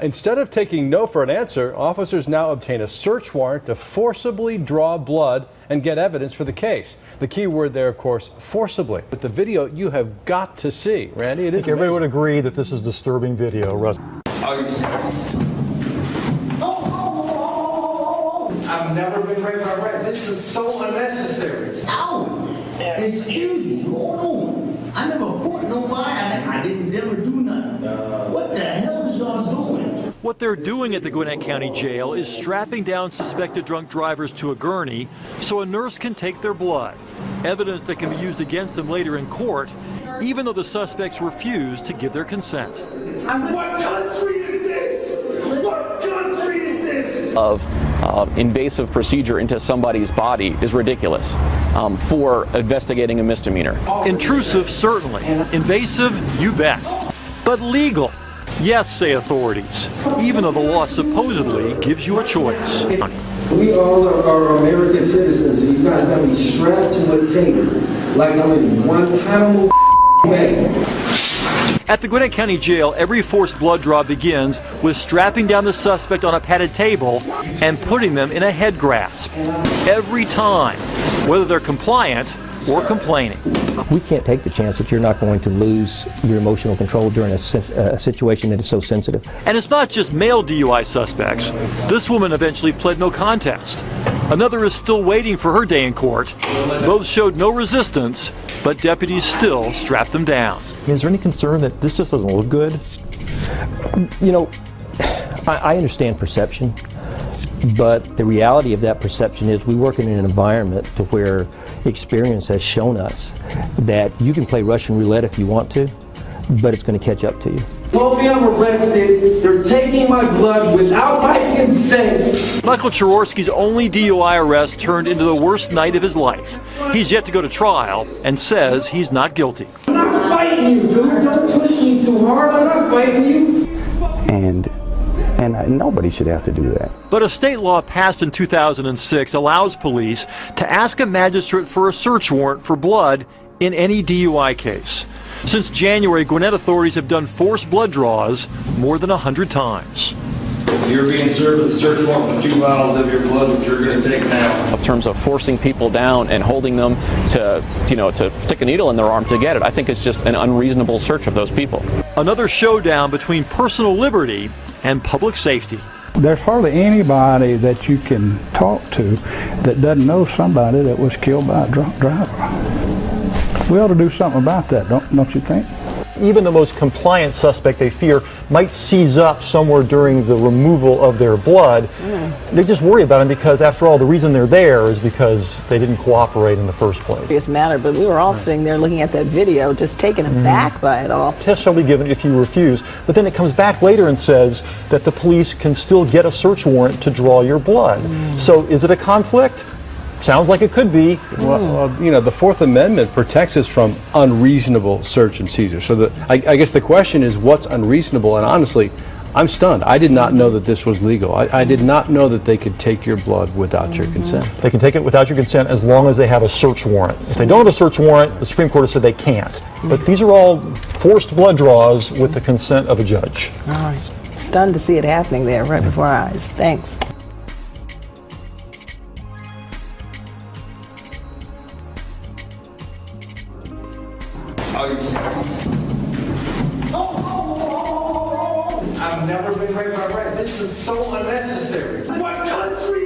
Instead of taking no for an answer, officers now obtain a search warrant to forcibly draw blood and get evidence for the case. The key word there, of course, forcibly. But the video you have got to see, Randy, it is everybody would agree that this is disturbing video, Russ. I've never been raped by rape. This is so unnecessary. No! Excuse me, hold on. I never fought nobody. I didn't never do nothing. What the hell is y'all doing? What they're doing at the Gwinnett County Jail is strapping down suspected drunk drivers to a gurney so a nurse can take their blood. Evidence that can be used against them later in court, even though the suspects refuse to give their consent. What country is this? What country is this? Of invasive procedure into somebody's body is ridiculous for investigating a misdemeanor. Intrusive, certainly. Invasive, you bet. But legal. Yes, say authorities, even though the law supposedly gives you a choice. We all are American citizens, and you guys got me strapped to a table like I'm in Guantanamo Bay. At the Gwinnett County Jail, every forced blood draw begins with strapping down the suspect on a padded table and putting them in a head grasp. Every time, whether they're compliant or complaining. We can't take the chance that you're not going to lose your emotional control during a situation that is so sensitive. And it's not just male DUI suspects. This woman eventually pled no contest. Another is still waiting for her day in court. Both showed no resistance, but deputies still strapped them down. Is there any concern that this just doesn't look good? You know, I understand perception, but the reality of that perception is we work in an environment to where experience has shown us that you can play Russian roulette if you want to, but it's going to catch up to you. Told me I'm arrested. They're taking my blood without my consent. Michael Chaworski's only DUI arrest turned into the worst night of his life. He's yet to go to trial and says he's not guilty. I'm not fighting you, dude. Don't push me too hard. I'm not fighting you. And nobody should have to do that. But a state law passed in 2006 allows police to ask a magistrate for a search warrant for blood in any DUI case. Since January, Gwinnett authorities have done forced blood draws more than 100 times. You're being served with a search warrant for 2 vials of your blood, which you're going to take now. In terms of forcing people down and holding them to, to stick a needle in their arm to get it, I think it's just an unreasonable search of those people. Another showdown between personal liberty and public safety. There's hardly anybody that you can talk to that doesn't know somebody that was killed by a drunk driver. We ought to do something about that, don't you think? Even the most compliant suspect they fear might seize up somewhere during the removal of their blood. They just worry about them because, after all, the reason they're there is because they didn't cooperate in the first place. It's matter, but we were all sitting there looking at that video, just taken aback by it all. Tests shall be given if you refuse, but then it comes back later and says that the police can still get a search warrant to draw your blood. So is it a conflict? Sounds like it could be. Well, the Fourth Amendment protects us from unreasonable search and seizure. So I guess the question is, what's unreasonable? And honestly, I'm stunned. I did not know that this was legal. I did not know that they could take your blood without your consent. They can take it without your consent as long as they have a search warrant. If they don't have a search warrant, the Supreme Court has said they can't. But these are all forced blood draws with the consent of a judge. Stunned to see it happening there right before our eyes. Thanks. I've never been raped by rape. This is so unnecessary. What country